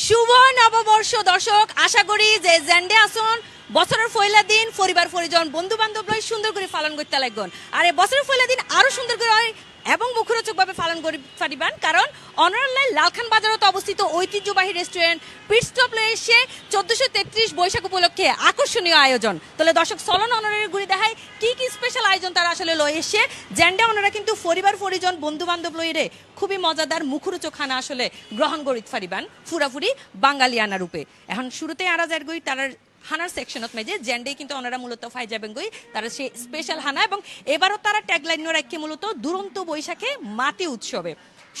শুভ নববর্ষ দর্শক, আশা করি যে জেন্ডে আসুন বছরের পয়লা দিন পরিবার পরিজন বন্ধু বান্ধব লই সুন্দর করে পালন করতে লাগবেন। আর এই বছরের পয়লা দিন আরো সুন্দর করে এবং মুখরোচকভাবে পালন করে পারিবেন, কারণ অনারলাই লালখান বাজারত অবস্থিত ঐতিহ্যবাহী রেস্টুরেন্ট পিট স্টপ এসে 1433 বৈশাখ উপলক্ষে আকর্ষণীয় আয়োজন। তাহলে দর্শক চলন অনারের ঘুরে দেখায় কি কি স্পেশাল আয়োজন তারা আসলে লই এসে। জেন্ডা ওনারা কিন্তু পরিবার পরিজন বন্ধু বান্ধব লইরে খুবই মজাদার মুখরোচক খানা আসলে গ্রহণ করিতে পারিবেন পুরাপুরি বাঙালিয়ানা রূপে। এখন শুরুতে আরা যার গই তার হানার সেকশনত মেজে জেন্ডে কিন্তু ওনারা মূলত ফাই যাবেন গই তারা সেই স্পেশাল হানা, এবং এবারও তারা ট্যাগলাইন রাখে মূলত দুরন্ত বৈশাখে মাটি উৎসবে।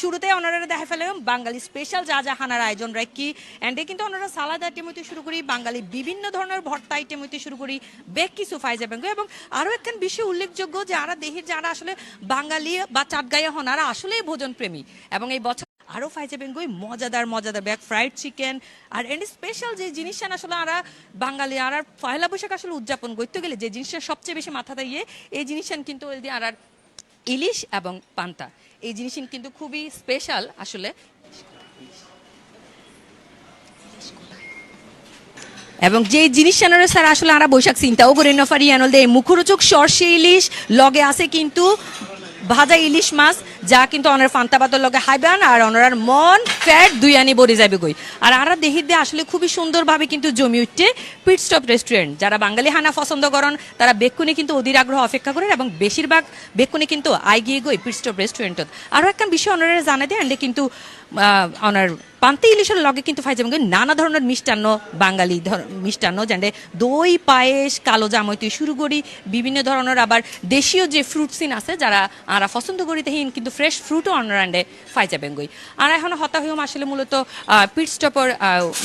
শুরুতে ওনারা দেখা ফেলে বাঙালি স্পেশাল যা যা হানার আয়োজন রাখি, এন্ডে কিন্তু ওনারা সালাদ আইটেম হইতে শুরু করি, বাঙালি বিভিন্ন ধরনের ভর্তা আইটেম হইতে শুরু করি, বেগ কিছু ফাই যাবেন গো। এবং আরও একখান বিষয় উল্লেখযোগ্য যে আরা দেহের যারা আসলে বাঙালি বা চাটগাইয়া হন আরা আসলেই ভোজন প্রেমী, এবং এই বছর আরও ফাই যাবেন গই মজাদার মজাদার ব্যাগ ফ্রাইড চিকেন। আর এন্ড স্পেশাল যে জিনিসটা আসলে আরা বাঙালি আর পয়লা বৈশাখ আসলে উদযাপন করতে গেলে যে জিনিসটা সবচেয়ে বেশি মাথা দিয়ে এই জিনিসটা কিন্তু আর ইলিশ এবং পান্তা, এই জিনিস কিন্তু খুবই স্পেশাল আসলে। এবং যে জিনিস স্যার আসলে আমরা বৈশাখ চিন্তাও করি না পারি আনল এই মুখরোচক সর্ষে ইলিশ লগে আছে কিন্তু ভাজা ইলিশ মাছ, যা কিন্তু অনার ফান্তা পাতর লগে হাইবান আর অনার মন ফ্যাট দুই আনি বরে যাবে গই। আর আমরা দেখির দিয়ে আসলে খুবই সুন্দরভাবে কিন্তু জমি উঠছে পিট স্টপ রেস্টুরেন্ট। যারা বাঙালি হানা পছন্দ করেন তারা বেক্ষণে কিন্তু অধীর আগ্রহ অপেক্ষা করেন, এবং বেশিরভাগ বেক্ষণে কিন্তু আইগিয়ে গই পিট স্টপ রেস্টুরেন্টত। আরও একটা বিষয় অনারা জানাই দেয় এন্ডে কিন্তু অনার পান্তা ইলিশের লগে কিন্তু ফাই যাবেন নানা ধরনের মিষ্টান্ন, বাঙালি মিষ্টান্ন যেন দই পায়েস কালো জামইতে শুরু করি বিভিন্ন ধরনের, আবার দেশীয় যে ফ্রুট সিন আছে যারা আমরা পছন্দ করি তাহিন কিন্তু ফ্রেশ ফ্রুটও অনারান্ডে ফাই যাবেন গই। আর এখন হতাহম আসলে মূলত পিট স্টপের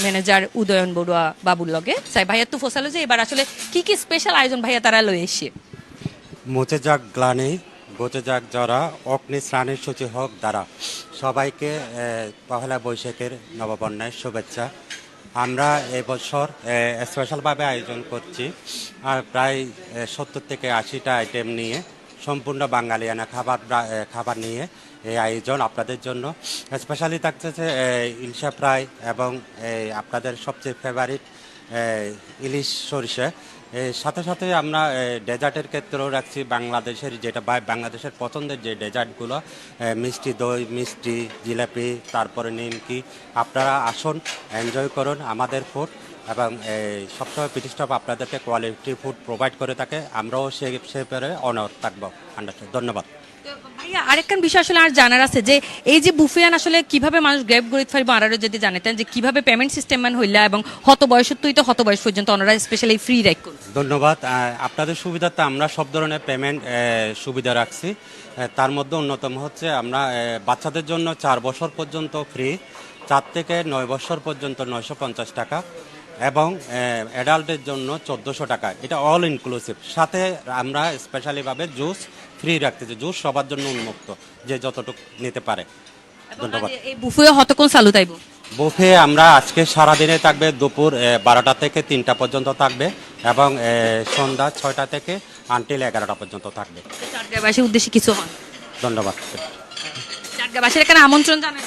ম্যানেজার উদয়ন বড়ুয়া বাবুর লগে সাই ভাইয়া তো ফসালো যে এবার আসলে কি কি স্পেশাল আয়োজন ভাইয়া তারা লয়ে এসে। মুছে যাক গ্লানি ঘুচে যাক জরা অগ্নি স্নানের সূচি হোক দ্বারা সবাইকে পহেলা বৈশাখের নববর্ণের শুভেচ্ছা। আমরা এবছর স্পেশালভাবে আয়োজন করছি আর প্রায় 70 থেকে 80টা আইটেম নিয়ে সম্পূর্ণ বাঙালিয়ানা খাবার নিয়ে এই আয়োজন আপনাদের জন্য। স্পেশালি থাকতেছে ইলশা ফ্রাই এবং আপনাদের সবচেয়ে ফেভারিট ইলিশ সরিষা। সাথে সাথে আমরা ডেজার্টের ক্ষেত্রেও রাখছি বাংলাদেশের যেটা বাংলাদেশের পছন্দের যে ডেজার্টগুলো, মিষ্টি দই, মিষ্টি জিলাপি, তারপরে নিমকি। আপনারা আসুন, এনজয় করুন আমাদের ফুড, এবং সবসময় পিট স্টপ আপনাদেরকে কোয়ালিটি ফুড প্রোভাইড করে থাকে। আমরাও সে ব্যাপারে অনার থাকবো। ধন্যবাদ ভাইয়া। আরেকখান বিষয় আসলে আর জানার আছে যে এই যে বুফিয়ান আসলে কিভাবে মানুষ গ্র্যাব করে পারবো, আরও যদি জানাতেন যে কিভাবে পেমেন্ট সিস্টেম হইলা এবং হত বয়স তো হত বয়স পর্যন্ত ওনারা স্পেশালি ফ্রি রাইক করুন। ধন্যবাদ। আপনাদের সুবিধাতে আমরা সব ধরনের পেমেন্ট সুবিধা রাখছি। তার মধ্যে অন্যতম হচ্ছে আমরা বাচ্চাদের জন্য 4 বছর পর্যন্ত ফ্রি, 4 থেকে 9 বছর পর্যন্ত 950 টাকা, এবং অ্যাডাল্টের জন্য 1400 টাকা। এটা অল ইনক্লুসিভ। সাথে আমরা স্পেশালিভাবে জুস ফ্রি রাখতেছি। জুস সবার জন্য উন্মুক্ত, যে যতটুকু নিতে পারে। ধন্যবাদ। এই বুফে কতক্ষণ চালু থাকবে? বুফে আমরা আজকে সারাদিনে থাকবে, দুপুর 12টা থেকে 3টা পর্যন্ত থাকবে, এবং সন্ধ্যা 6টা থেকে আনটিল 11টা পর্যন্ত থাকবে। চাটগাঁবাসীর উদ্দেশ্যে কিছু হন? ধন্যবাদ। চাটগাঁবাসীর এখানে আমন্ত্রণ জানাই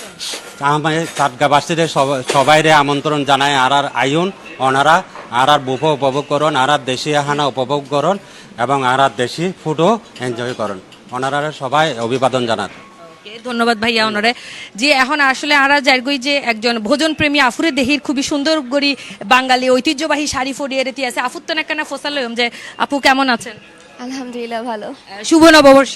চাটগাঁবাসীদের সবাইরে আমন্ত্রণ জানায়। আর আইন ওনারা আর বুফে উপভোগ করুন, আর দেশি আহানা উপভোগ করুন, এবং আর দেশি ফুডও এনজয় করুন। ওনারা সবাই অভিবাদন জানান। ধন্যবাদ ভাইয়া ওনারে। যে এখন আসলে আরা যারগই যে একজন ভোজন প্রেমী আফুরে দেহির খুবই সুন্দর করি বাঙালি ঐতিহ্যবাহী শাড়ি ফড়িয়ে রেতি আছে আফুত্তন একখানা ফসালম যে আপু কেমন আছেন? আলহামদুলিল্লাহ ভালো। শুভ নববর্ষ।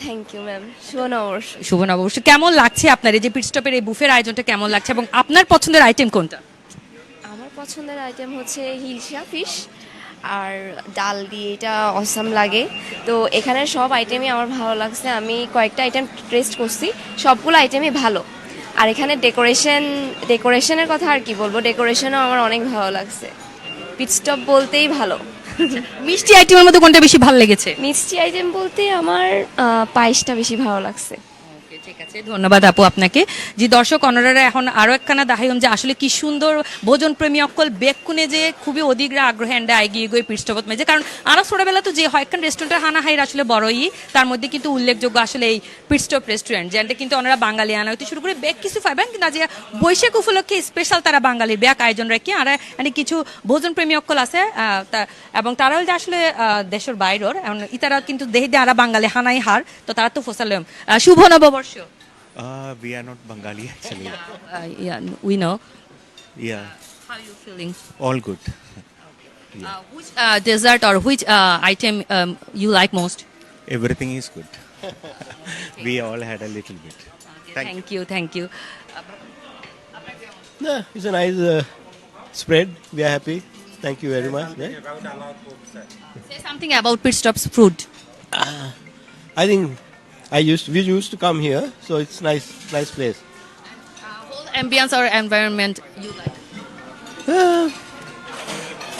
Thank you ma'am. শুভ নববর্ষ। শুভ নববর্ষ। কেমন লাগছে আপনার এই যে পিট স্টপের এই বুফের আয়োজনটা কেমন লাগছে, এবং আপনার পছন্দের আইটেম কোনটা? আমার পছন্দের আইটেম হচ্ছে হিলসা ফিশ আর ডাল দিয়ে, এটা অসাম লাগে। তো এখানের সব আইটেমই আমার ভালো লাগছে। আমি কয়েকটা আইটেম টেস্ট করছি, সবগুলো আইটেমই ভালো। আর এখানে ডেকোরেশনের কথা আর কি বলবো, ডেকোরেশনও আমার অনেক ভালো লাগছে। পিট স্টপ বলতেই ভালো। মিষ্টি আইটেমের মধ্যে কোনটা বেশি ভালো লেগেছে? মিষ্টি আইটেম বলতে আমার পায়েসটা বেশি ভালো লাগছে। ঠিক আছে, ধন্যবাদ আপু আপনাকে। যে দর্শক অনারারা এখন আরো একখানা দাহাইম যে আসলে কি সুন্দর ভোজন প্রেমী অকল বেকুনে যে খুবই অধিগ্রা আগ্রহে এন্ডা এগিয়ে গিয়ে পৃষ্ঠপোষক মেজে, কারণ আরো ছোটবেলা তো যে হয় একখান রেস্টুরেন্টের হানা হাইর আসলে বড়ই, তার মধ্যে কিন্তু উল্লেখযোগ্য আসলে এই পিটস্টপ রেস্টুরেন্ট, যেটা কিন্তু ওনারা বাঙালি আনা হইতে শুরু করে বেগ কিছু পাইবেন, কিন্তু আজ বৈশাখ উপলক্ষে স্পেশাল তারা বাঙালির ব্যাক আয়োজন রাখি। আর কিছু ভোজন প্রেমী অকল আছে এবং তারা হল যে আসলে দেশের বাইরের ইতারা কিন্তু দেহে দিয়ে আরা বাঙালি হানাই হার, তো তারা তো ফোসালাম শুভ নববর্ষ। We are not Bengali actually. Yeah, we know. Yeah, How you feeling? all good. Which dessert or which item you like most? Everything is good. We all had a little bit. Thank you. Yeah, it's a nice spread. We are happy. Thank you very much. Yeah. Say something about Pitstop's food. I think we used to come here, so it's nice place. Whole ambience or environment you like?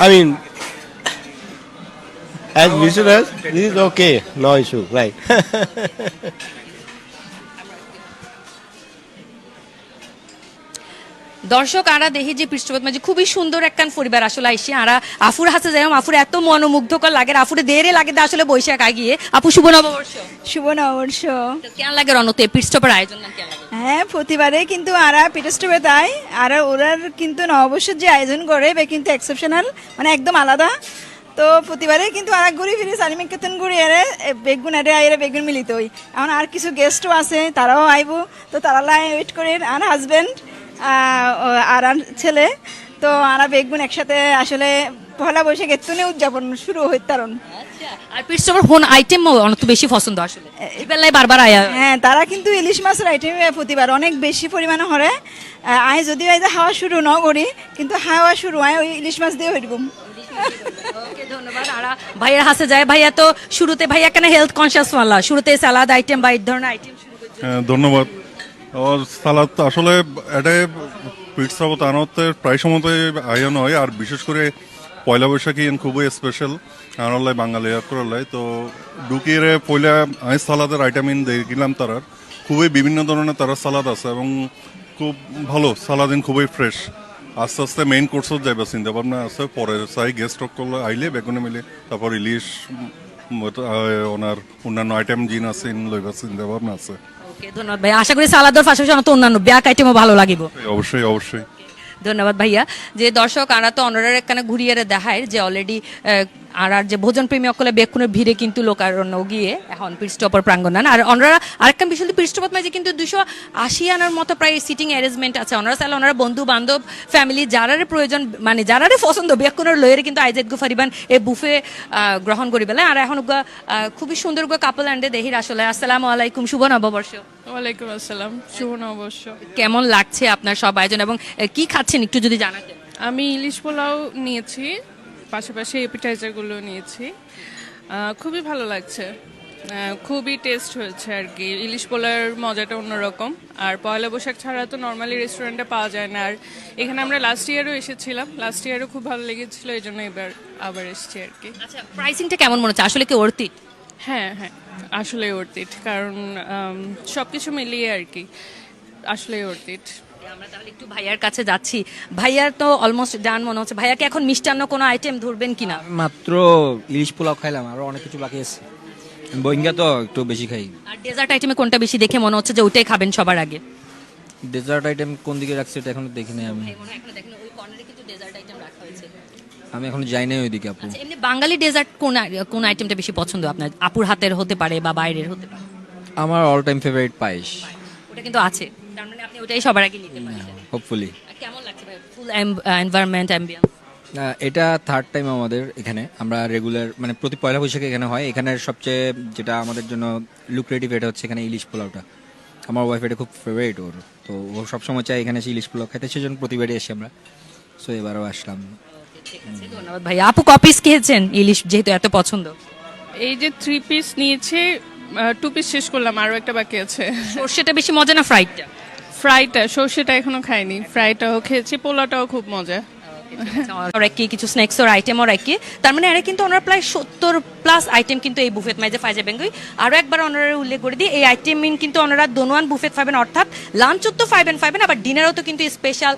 I mean, as visitors, this is okay. No issue, right? দর্শক আরা দেখি যে পৃষ্ঠপোষক মাঝে খুবই সুন্দর একখান পরিবার আসলে আইসি আরা আফুর হাতে যাই আফুর এত মনোমুগ্ধকর লাগে, আফুরে দেরে লাগে আসলে বৈশাখ আগিয়ে। আপু শুভ নববর্ষ। শুভ নববর্ষ। তো কেমন লাগে রণতে পৃষ্ঠপোষকের আয়োজন না কেমন লাগে? হ্যাঁ, প্রতিবারে কিন্তু আরা পিটস্টপে তাই আর ওরার কিন্তু নববর্ষের যে আয়োজন করে বে কিন্তু এক্সেপশনাল, মানে একদম আলাদা। তো প্রতিবারে কিন্তু আর ঘুরি ফিরি সালিমিক কেতন ঘুরি এরে বেগুন এরে আইরে বেগুন মিলিত হই। এখন আর কিছু গেস্টও আছে, তারাও আইব, তো তারা লাই ওয়েট করে। আর হাজবেন্ড আর ছেলে, তো আরা বেগুন একসাথে আসলে পহেলা বৈশাখ এতুনে উদযাপন শুরু হইত কারণ। আর পৃষ্ঠপোষক কোন আইটেম অনেক বেশি পছন্দ আসলে এই বেলায় বারবার আয়া? হ্যাঁ, তারা কিন্তু ইলিশ মাছের আইটেম প্রতিবার অনেক বেশি পরিমাণে হরে। আয় যদি আইদা হাওয়া শুরু ন করি, কিন্তু হাওয়া শুরু আয় ওই ইলিশ মাছ দিয়ে হইরকম। ওকে, ধন্যবাদ। আর ভাইয়ের হাসে যায়, ভাইয়া তো শুরুতে ভাইয়া কেন হেলথ কনসিয়াস ওয়ালা, শুরুতে সালাদ আইটেম বা এই ধরনের আইটেম শুরু করছে। ধন্যবাদ। সালাদ আসলে এটা পিটসাপত আনতে প্রায় সময়তে আয়োজন হয়, আর বিশেষ করে পয়লা বৈশাখী খুবই স্পেশাল আনলাই বাঙালি করলাই। তো ঢুকিয়ে পয়লা আই সালাদের আইটেম দেখলাম তারা খুবই বিভিন্ন ধরনের তারা সালাদ আছে এবং খুব ভালো সালাদ খুবই ফ্রেশ। আস্তে আস্তে মেইন কোর্সত যাইবা চিন্তা ভাবনা আছে, পরে চাই গেস্ট করলে আইলে বেগুনে মিলে তারপর ইলিশ ওনার অন্যান্য আইটেম জিন আছে লইবা চিন্তা ভাবনা আছে। ওকে, ধন্যবাদ ভাই। আশা করি সালাদের পাশাপাশি আমার তো অন্যান্য ব্যাক আইটেমও ভালো লাগিব। অবশ্যই অবশ্যই। ধন্যবাদ ভাইয়া। যে দর্শক আরা তো অনারার একখানে ঘুরিয়ে দেখায় যে অলরেডি আর যে ভোজন প্রেমী অকলে বেক্ষণের ভিড়ে কিন্তু লোকারণ্য গিয়ে এখন পিটস্টপর প্রাঙ্গণ আর অনারা আরেকখান বিষয় পিটস্টপত মাঝে কিন্তু 280 আনার মতো প্রায় সিটিং অ্যারেঞ্জমেন্ট আছে। ওনারা চাইলে ওনারা বন্ধু বান্ধব ফ্যামিলি যারারে প্রয়োজন মানে যারারে পছন্দ বেক্ষণের লয়ের কিন্তু আইজেদ গো ফারিবান এই বুফে গ্রহণ করি বেলা। আর এখন খুবই সুন্দর গো কাপল অ্যান্ডে দেহির আসলে। আসসালামু আলাইকুম, শুভ নববর্ষ। ওয়ালাইকুম আসসালাম, শুভ নববর্ষ। কেমন লাগছে আপনার সব আয়োজন এবং কি খাচ্ছেন একটু যদি জানাতেন? আমি ইলিশ পোলাও নিয়েছি, পাশাপাশি এপিটাইজারগুলো নিয়েছি। খুবই ভালো লাগছে, খুবই টেস্ট হয়েছে আর কি। ইলিশ পোলাওর মজাটা অন্যরকম, আর পয়লা বৈশাখ ছাড়া তো নর্মালি রেস্টুরেন্টে পাওয়া যায় না। আর এখানে আমরা লাস্ট ইয়ারও এসেছিলাম, লাস্ট ইয়ারও খুব ভালো লেগেছিল, এই জন্য এবার আবার এসেছি আর কি। আচ্ছা, প্রাইসিংটা কেমন মনে হচ্ছে আসলে কি ওর্থ ইট? হ্যাঁ হ্যাঁ, আসলে ওর্থ ইট, কারণ সব কিছু মিলিয়ে আর কি আসলে ওর্থ ইট। আমরা তাহলে একটু ভাইয়ার কাছে যাচ্ছি। ভাইয়ার তো অলমোস্ট ডান মনে হচ্ছে। ভাইয়াকে এখন মিষ্টান্ন কোনো আইটেম ধরবেন কিনা? মাত্র ইলিশ পোলাও খাইলাম, আরো অনেক কিছু বাকি আছে। বইঙ্গা তো একটু বেশি খাই। আর ডেজার্ট আইটেমে কোনটা বেশি দেখে মনে হচ্ছে যে ওইটাই খাবেন সবার আগে? ডেজার্ট আইটেম কোন দিকে রাখছে এটা এখনো দেখিনি আমি। আমি এখন যাই নাই ওইদিকে আপু। আচ্ছা, এমনি বাঙালি ডেজার্ট কোন আইটেমটা বেশি পছন্দ আপনার? আপুর হাতের হতে পারে বা বাইরের হতে পারে। আমার অল টাইম ফেভারিট পায়েস। ওটা কিন্তু আছে, তার মানে আপনি ওটাই সবার আগে নিতে পারেন। হোপফুলি। কেমন লাগছে ভাই ফুল এনভায়রনমেন্ট অ্যাম্বিয়েন্স? এটা থার্ড টাইম আমাদের এখানে। আমরা রেগুলার মানে প্রতি পয়লা বৈশাখে এখানে হয়। এখানের সবচেয়ে যেটা আমাদের জন্য লুক্রেটিভ এটা হচ্ছে এখানে ইলিশ পোলাওটা। আমার ওয়াইফ এটা খুব ফেভারিট ওর, তো ও সবসময় চাই এখানে এসে ইলিশ পোলাও খাইতে, সেজন্য প্রতিবারই আসি আমরা। সো এবারও আসলাম। ধন্যবাদ ভাই। আপু কপিস খেয়েছেন ইলিশ যেহেতু এত পছন্দ? এই যে 3 পিস নিয়েছি, 2 পিস শেষ করলাম, আরো একটা বাকি আছে। সর্ষেটা বেশি মজা না ফ্রাইডটা? ফ্রাইটা, সর্ষেটা এখনো খাইনি, ফ্রাইটাও খেয়েছি, পোলাটাও খুব মজা। রাখি কিছু স্ন্যাক্সের আইটেমও রাখি, তার মানে এরা কিন্তু ওনারা প্রায় 70+ আইটেম কিন্তু এই বুফেট মাইজে ফাইজা বেঙ্গই। আরও একবার ওনারা উল্লেখ করে দিই, এই আইটেম কিন্তু ওনারা দোনোয়ান বুফেট পাবেন, অর্থাৎ লাঞ্চও তো পাবেন, আবার ডিনারও তো কিন্তু স্পেশাল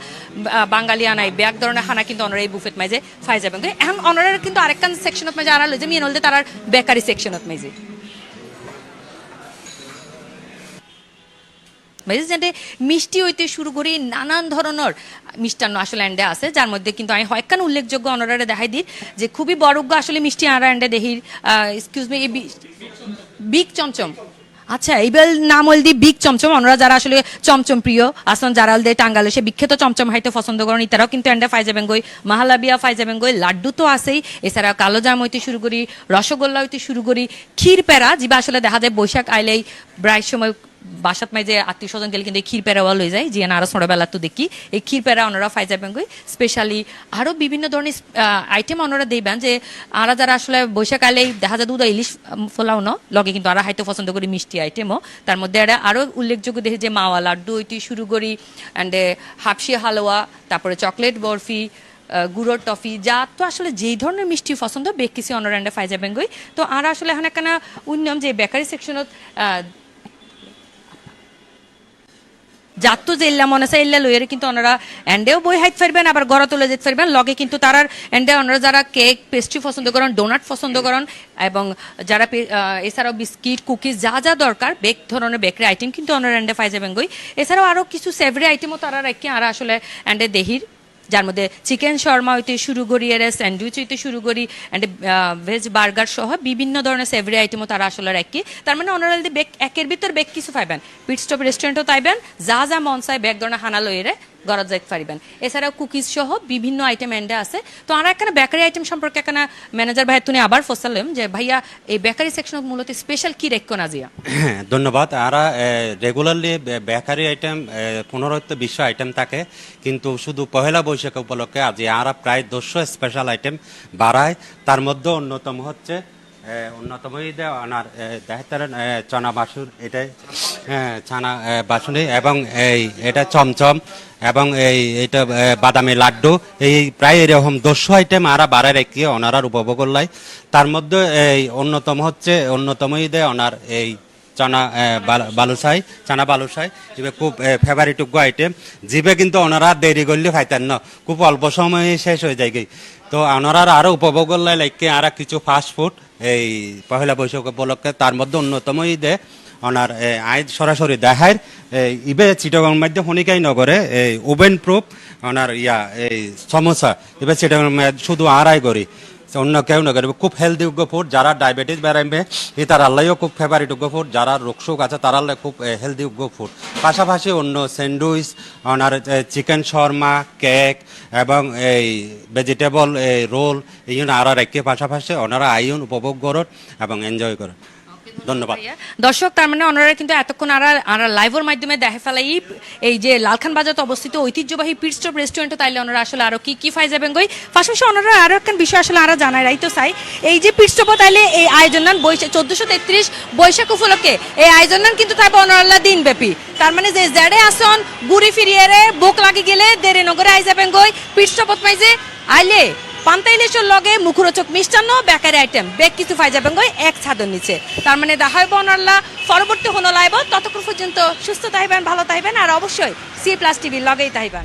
বাঙালিয়ান আইবে এক ধরনের খানা কিন্তু ওনারা এই বুফেট মাইজে ফাইজা বেঙ্গই। এখন ওনারা কিন্তু আরেকখান সেকশনত মাইজে আড়াল হয়েছে মিয়ে নলদে তার বেকারি সেকশনত মাইজে মিষ্টি হইতে শুরু করি নানান ধরনের মিষ্টান্ন আসলে এন্ডে আছে, যার মধ্যে কিন্তু আমি হয়কান উল্লেখযোগ্য অনারারে দেখাই দিই যে খুবই বড়জ্ঞ আসলে মিষ্টি আরা এন্ডে দেহির এক্সকিউজ মি বিগ চমচম। আচ্ছা এইবার নাম হল দি বিগ চমচম। ওনারা যারা আসলে চমচম প্রিয় আসন যারা দে টাঙ্গালে সে বিখ্যাত চমচম হাইতে পছন্দ করেন, তারাও কিন্তু এন্ডে ফাইজা বেঙ্গই, মাহালাবিয়া ফাইজা বেঙ্গই, লাড্ডু তো আছেই, এছাড়া কালো জাম হইতে শুরু করি, রসগোল্লা হইতে শুরু করি, ক্ষীর প্যারা যেবা আসলে দেখা যায় বৈশাখ আইলেই প্রায় সময় বাসাত মাই যে আত্মীয় স্বজন গেলে কিন্তু এই ক্ষীর প্যারাওয়া লয়ে যায়, যে আরো ছোটবেলা তো দেখি এই ক্ষীর প্যারা ওনারা ফাইজা বেঙ্গই স্পেশালি আরও বিভিন্ন ধরনের আইটেম ওনারা দিবেন, যে আরা যারা আসলে বৈশাখ আইলেই দেখা যায় দুধ ইলিশ ফোলাও ন লগে কিন্তু আরা হাইতে পছন্দ করি মিষ্টি আইটেমও, তার মধ্যে এরা আরও উল্লেখযোগ্য দেখি যে মাওয়া লাড্ডু হইতে শুরু করি অ্যান্ড হাফসি হালুয়া, তারপরে চকলেট বরফি, গুড়োর টফি, যা তো আসলে যেই ধরনের মিষ্টি পছন্দ বেকিসি অনারান্ডে ফাইজা বেঙ্গই। তো আর আসলে এখন একখানা উন্নয়ন যে বেকারি সেকশনত যাত্তো যে ইল্লা মনে আছে ইল্লা লইয়ের কিন্তু ওনারা এন্ডেও বই হাইতে পারবেন, আবার গড়া তুলে যেতে পারবেন লগে কিন্তু তারার এন্ডে ওনারা যারা কেক পেস্ট্রি পছন্দ করেন, ডোনাট পছন্দ করেন, এবং যারা এছাড়াও বিস্কিট কুকিজ যা যা দরকার ধরনের বেকারি আইটেম কিন্তু ওনারা এন্ডে ফাইজা বেঙ্গই। এছাড়াও আরও কিছু সেভারি আইটেমও তারা রাখি আর আসলে এন্ডে দেহির, যার মধ্যে চিকেন শর্মা হইতে শুরু করি, এর স্যান্ডউইচ হইতে শুরু করি অ্যান্ড ভেজ বার্গার সহ বিভিন্ন ধরনের সেভারি আইটেমও তারা আসলে রাখি। তার মানে ওনারা যদি একের ভিতর বেগ কিছু পাইবেন, পিট স্টপ রেস্টুরেন্টও তাইবেন, যা যা মন চাই বেগ ধরনের হানা লইরে গরজ যাইতে পারিবেন। এছাড়াও কুকিজ সহ বিভিন্ন আইটেম এন্ডে আছে। তো আমরা এখানে বেকারি আইটেম সম্পর্কে এখানে ম্যানেজার ভাই তুমি আবার ফসলাম যে ভাইয়া এই বেকারি সেকশন মূলত স্পেশাল কি রেখো না জিয়া? ধন্যবাদ। আর রেগুলারলি বেকারি আইটেম 15-20 আইটেম থাকে, কিন্তু শুধু পহেলা বৈশাখ উপলক্ষে আজ আর প্রায় 200 স্পেশাল আইটেম বাড়ায়। তার মধ্যে অন্যতম হচ্ছে ওনার দেখাতেন চনা বাসুর, এটাই ছানা বাসুনি, এবং এটা চমচম, এবং এইটা বাদামি লাড্ডু, এই প্রায় এরকম 200 আইটেম আরা বাড়ায় রেখে ওনারার উপভোগ করলাই। তার মধ্যে অন্যতম হচ্ছে ওনার এই চানা বালুশাই এবার খুব ফেভারিট আইটেম, জিবে কিন্তু ওনারা দেরি করলে খাইতেন না, খুব অল্প সময়ে শেষ হয়ে যায়। তো ওনারা আরো উপভোগ করলে লাইকে আর কিছু ফাস্ট ফুড এই পহেলা বৈশাখ উপলক্ষে। তার মধ্যে অন্যতম ঈদে ওনার আইজ সরাসরি দেখায় ইবে চিটাগং মধ্যে হনিকাই নগরে এই ওভেন প্রুফ ওনার এই সমোসা এবার চিটাগং শুধু আড়াই করি, অন্য কেউ না করবে। খুব হেলদি ফুড, যারা ডায়াবেটিস বেড়াইবে তার আল্লাহও খুব ফেভারিট ফুড, যারা রোগশোক আছে তার আল্লাহ খুব হেলদি ফুড। পাশাপাশি অন্য স্যান্ডউইচ, ওনার চিকেন শর্মা, কেক এবং এই ভেজিটেবল রোল এই আরা রেখে পাশাপাশি ওনারা আইন উপভোগ করুন এবং এনজয় করুন। ধন্যবাদ দর্শক। তার মানে ওনারা কিন্তু এতক্ষণ আরা লাইভের মাধ্যমে দেখে ফেলাই এই যে লালখান বাজারে অবস্থিত ঐতিহ্যবাহী পিট স্টপ রেস্টুরেন্টে, তাইলে ওনারা আসলে আরো কি কি ফাই যাবেন গই। পাশাপাশি ওনারা আরো একটা বিষয় আসলে আরা জানাই রাইতো চাই, এই যে পিট স্টপ তাইলে এই আয়োজন 1433 বৈশাখ উপলক্ষে এই আয়োজন কিন্তু থাকবে ওনারা দিন ব্যাপী। তার মানে যে জেডে আসন ঘুরি ফিরিয়ে বুক লাগি গেলে দেরে নগরে আই যাবেন গই পিট স্টপ মাইজে আইলে পান্তা ইলিশের লগে মুখরোচক মিষ্টান্ন বেকারি আইটেম বেগ কিছু পাই যাবেন গই এক ছাদের নিচে। তার মানে দেখা হইব অনাল্লা পরবর্তী হনো লাইব। ততক্ষণ পর্যন্ত সুস্থ থাকবেন, ভালো থাকবেন, আর অবশ্যই C+ টিভির লগেই থাকবেন।